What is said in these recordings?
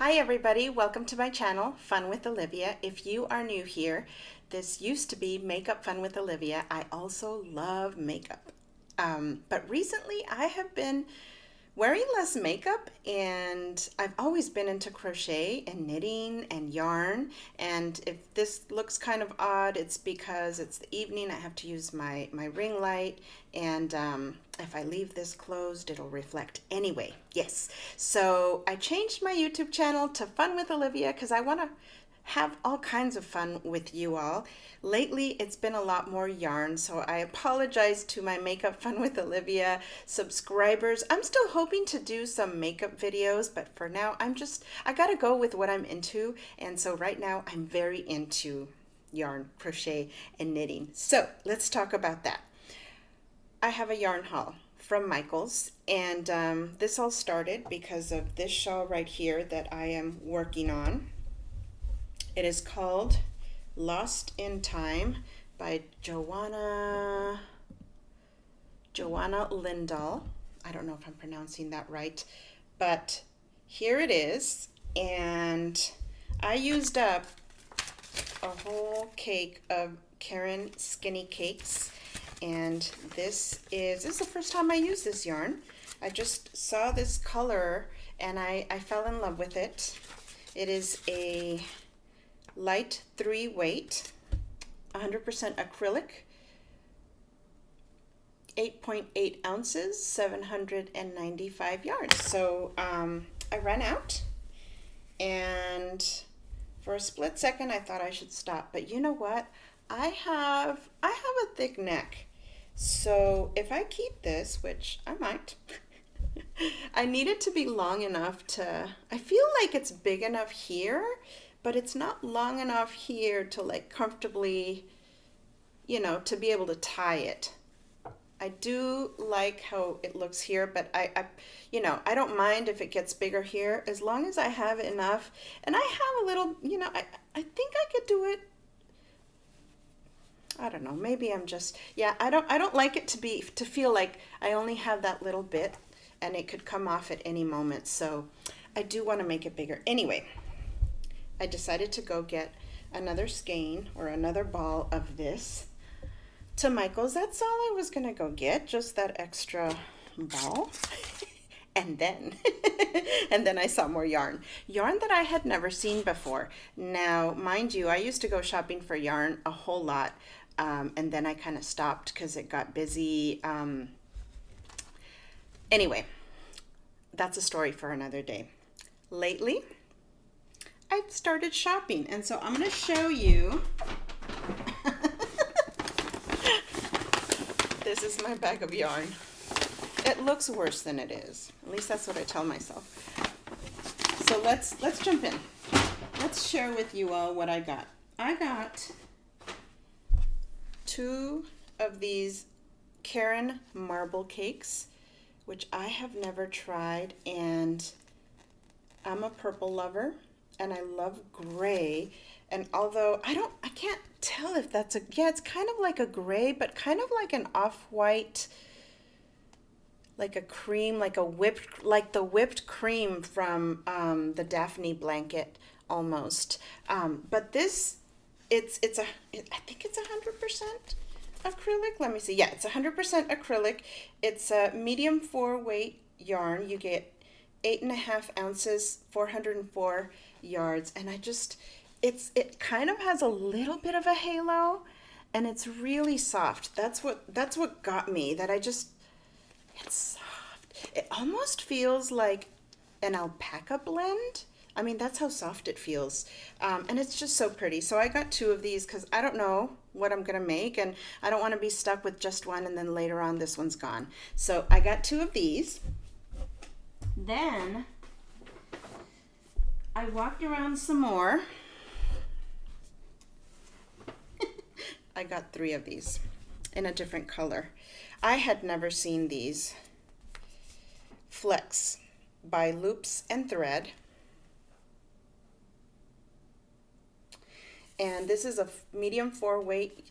Hi everybody, welcome to my channel, Fun with Olivia. If you are new here, this used to be Makeup Fun with Olivia. I also love makeup. But recently I have been wearing less makeup, and I've always been into crochet and knitting and yarn. And if this looks kind of odd, it's because it's the evening. I have to use my ring light, and if I leave this closed, it'll reflect anyway. Yes, so I changed my YouTube channel to Fun with Olivia because I want to have all kinds of fun with you all. Lately, it's been a lot more yarn, so I apologize to my Makeup Fun with Olivia subscribers. I'm still hoping to do some makeup videos, but for now, I gotta go with what I'm into, and so right now, I'm very into yarn, crochet, and knitting. So let's talk about that. I have a yarn haul from Michaels, and this all started because of this shawl right here that I am working on. It is called Lost in Time by Joanna Lindahl. I don't know if I'm pronouncing that right, but here it is. And I used up a whole cake of Caron skinny cakes. And this is the first time I used this yarn. I just saw this color and I fell in love with it. It is a light 3 weight, 100% acrylic, 8.8 ounces, 795 yards. So I ran out, and for a split second I thought I should stop, but you know what? I have a thick neck, so if I keep this, which I might, I need it to be long enough to, I feel like it's big enough here, but it's not long enough here to like comfortably, to be able to tie it. I do like how it looks here, but I don't mind if it gets bigger here as long as I have enough. And I have a little, I think I could do it. I don't know, maybe I'm just, I don't like it to feel like I only have that little bit and it could come off at any moment. So I do want to make it bigger. Anyway, I decided to go get another skein or another ball of this to Michael's. That's all I was going to go get, just that extra ball. And then, and then I saw more yarn that I had never seen before. Now, mind you, I used to go shopping for yarn a whole lot, and then I kind of stopped because it got busy. Anyway, that's a story for another day. Lately, I've started shopping, and so I'm going to show you. This is my bag of yarn. It looks worse than it is. At least that's what I tell myself. So let's jump in. Let's share with you all what I got. I got 2 of these Caron marble cakes, which I have never tried, and I'm a purple lover. And I love gray, and although I can't tell if that's it's kind of like a gray, but kind of like an off-white, like a cream, like the whipped cream from the Daphne blanket almost. But this, I think it's 100% acrylic. Let me see. Yeah, it's 100% acrylic. It's a medium 4 weight yarn. You get 8.5 ounces, 404 yards, and it kind of has a little bit of a halo, and it's really soft. That's what got me, it's soft. It almost feels like an alpaca blend. I mean, that's how soft it feels, and it's just so pretty. So I got 2 of these because I don't know what I'm gonna make, and I don't want to be stuck with just one and then later on this one's gone. So I got 2 of these. Then I walked around some more. I got 3 of these in a different color. I had never seen these. Flecks by Loops and Thread. And this is a medium 4 weight,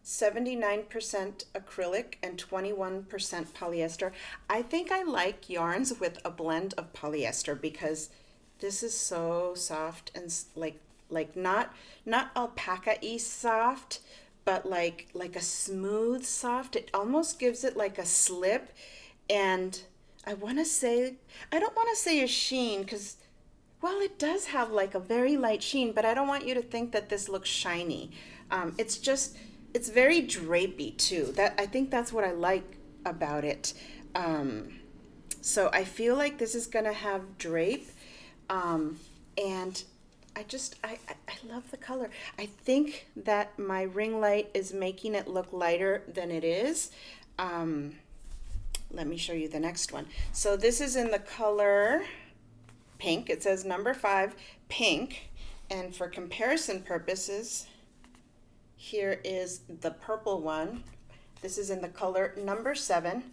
79% acrylic and 21% polyester. I think I like yarns with a blend of polyester because This is so soft and like not alpaca-y soft, but like a smooth soft. It almost gives it like a slip, and I want to say, I don't want to say a sheen because, well, it does have like a very light sheen, but I don't want you to think that this looks shiny. It's just, it's very drapey too. That, I think that's what I like about it. So I feel like this is gonna have drape, and I love the color. I think that my ring light is making it look lighter than it is. Let me show you the next one. So this is in the color pink. It says number 5 pink, and for comparison purposes, here is the purple one. This is in the color number 7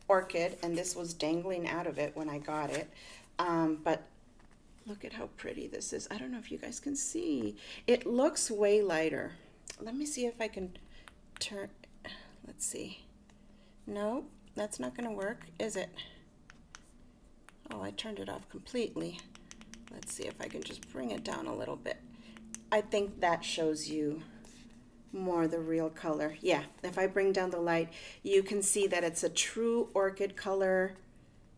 orchid, and this was dangling out of it when I got it. But look at how pretty this is. I don't know if you guys can see. It looks way lighter. Let me see if I can turn, let's see. No, that's not gonna work, is it? Oh, I turned it off completely. Let's see if I can just bring it down a little bit. I think that shows you more the real color. Yeah, if I bring down the light, you can see that it's a true orchid color.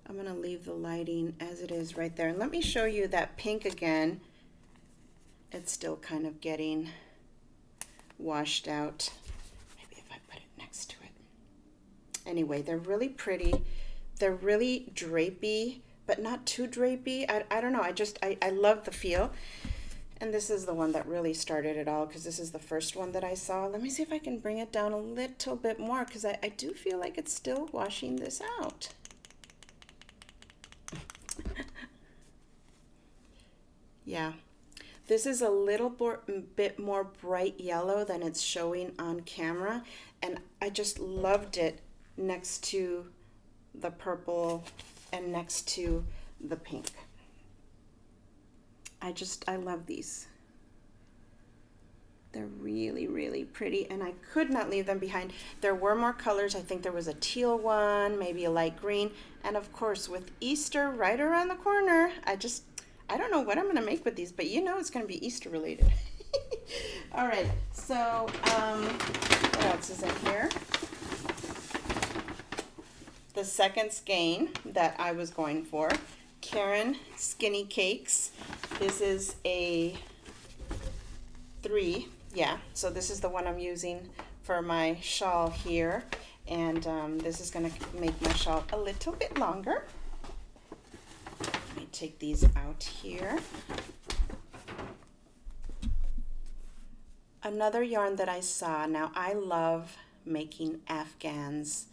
I'm gonna leave the lighting as it is right there. And let me show you that pink again. It's still kind of getting washed out. Maybe if I put it next to it. Anyway, they're really pretty. They're really drapey, but not too drapey. I don't know, I love the feel. And this is the one that really started it all, because this is the first one that I saw. Let me see if I can bring it down a little bit more, because I do feel like it's still washing this out. Yeah, this is a little bit more bright yellow than it's showing on camera, and I just loved it next to the purple and next to the pink. I love these. They're really, really pretty, and I could not leave them behind. There were more colors. I think there was a teal one, maybe a light green, and of course with Easter right around the corner, I don't know what I'm gonna make with these, but you know it's gonna be Easter related. All right, so what else is in here? The second skein that I was going for, Caron Skinny Cakes. This is a 3, yeah, so this is the one I'm using for my shawl here, and this is gonna make my shawl a little bit longer. Let me take these out here. Another yarn that I saw, now I love making afghans,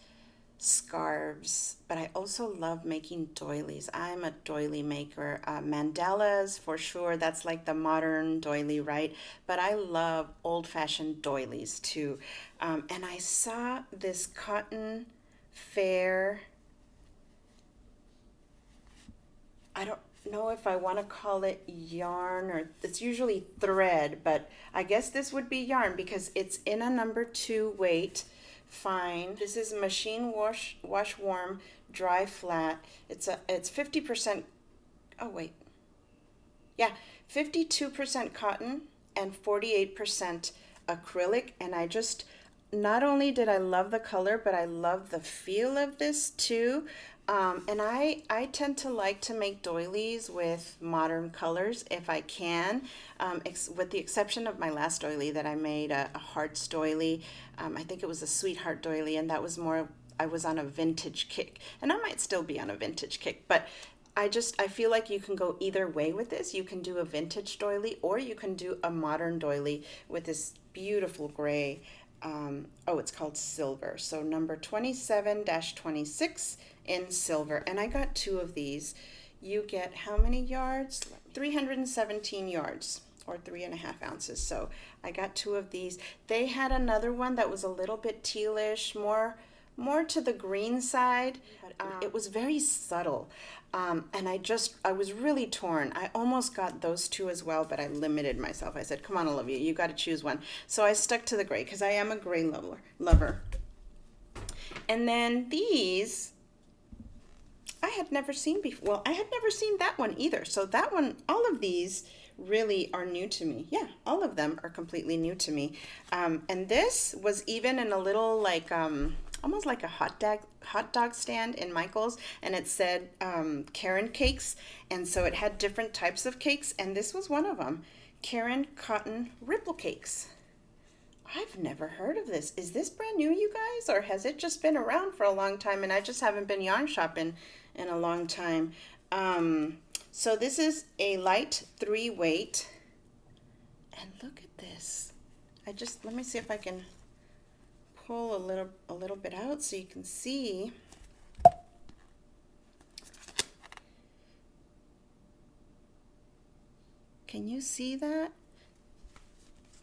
scarves, but I also love making doilies. I'm a doily maker. Mandalas for sure, that's like the modern doily, right? But I love old-fashioned doilies too. And I saw this cotton fair, I don't know if I want to call it yarn, or it's usually thread, but I guess this would be yarn because it's in a number 2 weight. Fine. This is machine wash warm, dry flat. It's 50%, oh wait. Yeah, 52% cotton and 48% acrylic, and I just, not only did I love the color, but I love the feel of this too. And I tend to like to make doilies with modern colors if I can, with the exception of my last doily that I made, a hearts doily. I think it was a sweetheart doily, and that was more, I was on a vintage kick, and I might still be on a vintage kick, but I feel like you can go either way with this. You can do a vintage doily, or you can do a modern doily with this beautiful gray. Oh, it's called silver. So number 27-26 in silver. And I got 2 of these. You get how many yards? 317 yards, or 3.5 ounces. So I got 2 of these. They had another one that was a little bit tealish, more to the green side. It was very subtle. And I was really torn. I almost got those 2 as well, but I limited myself. I said, come on, Olivia, you got to choose one. So I stuck to the gray because I am a gray lover. And then these, I had never seen before. Well, I had never seen that one either. So that one, all of these really are new to me. Yeah, all of them are completely new to me. And this was even in a little like almost like a hot dog stand in Michael's, and it said Caron cakes, and so it had different types of cakes, and this was one of them, Caron cotton ripple cakes. I've never heard of this. Is this brand new, you guys, or has it just been around for a long time and I just haven't been yarn shopping in a long time? So this is a light 3 weight, and look at this. Let me see if I can pull a little bit out so you can see. Can you see that?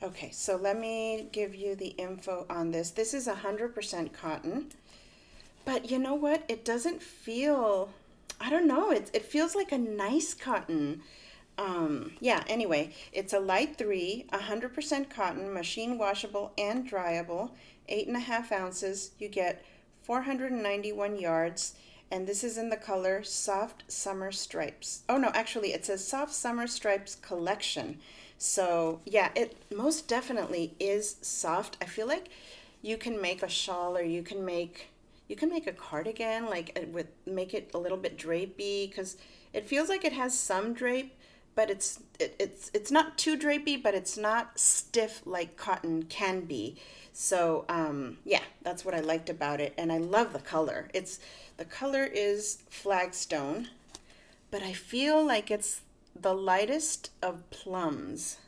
Okay, so let me give you the info on this. This is 100% cotton, but you know what? It doesn't feel, I don't know, it feels like a nice cotton. Yeah, anyway, it's a light 3, 100% cotton, machine washable and dryable, 8.5 ounces. You get 491 yards, and this is in the color Soft Summer Stripes. Oh no, actually it says Soft Summer Stripes Collection. So yeah, it most definitely is soft. I feel like you can make a shawl, or you can make a cardigan, like make it a little bit drapey, because it feels like it has some drape, but it's not too drapey, but it's not stiff like cotton can be. So yeah, that's what I liked about it, and I love the color. The color is flagstone, but I feel like it's the lightest of plums,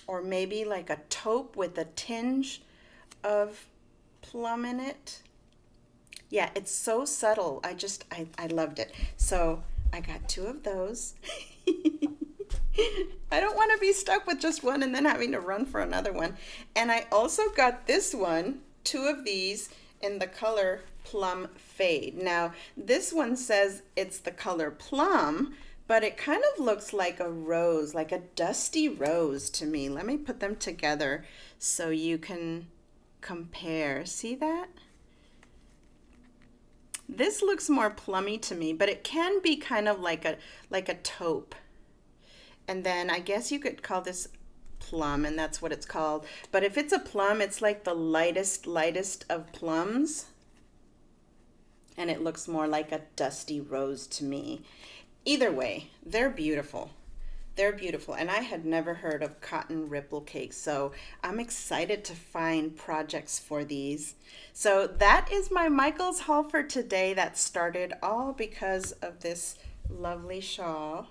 or maybe like a taupe with a tinge of plum in it. Yeah, it's so subtle. I loved it. So I got 2 of those. I don't want to be stuck with just one and then having to run for another one. And I also got this one, 2 of these in the color Plum Fade. Now, this one says it's the color plum, but it kind of looks like a rose, like a dusty rose to me. Let me put them together so you can compare. See that? This looks more plummy to me, but it can be kind of like a taupe. And then I guess you could call this plum, and that's what it's called. But if it's a plum, it's like the lightest of plums. And it looks more like a dusty rose to me. Either way, they're beautiful. They're beautiful, and I had never heard of cotton ripple cakes, so I'm excited to find projects for these. So that is my Michael's haul for today. That started all because of this lovely shawl.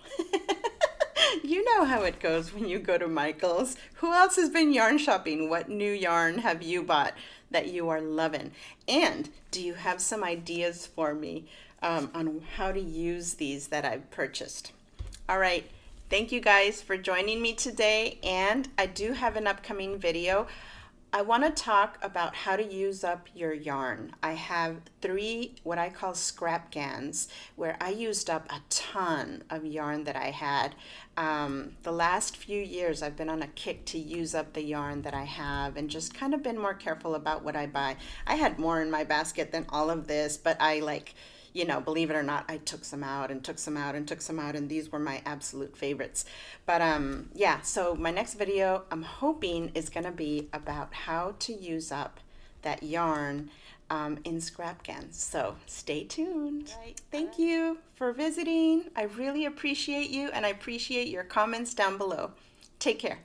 You know how it goes when you go to Michael's. Who else has been yarn shopping? What new yarn have you bought that you are loving? And do you have some ideas for me on how to use these that I've purchased? All right. Thank you guys for joining me today, and I do have an upcoming video. I want to talk about how to use up your yarn. I have 3 what I call scrap gans, where I used up a ton of yarn that I had. The last few years I've been on a kick to use up the yarn that I have, and just kind of been more careful about what I buy. I had more in my basket than all of this, but I believe it or not, I took some out and took some out and took some out, and these were my absolute favorites. But yeah, so my next video I'm hoping is going to be about how to use up that yarn in scrap gans. So stay tuned. Right. Thank you for visiting. I really appreciate you, and I appreciate your comments down below. Take care.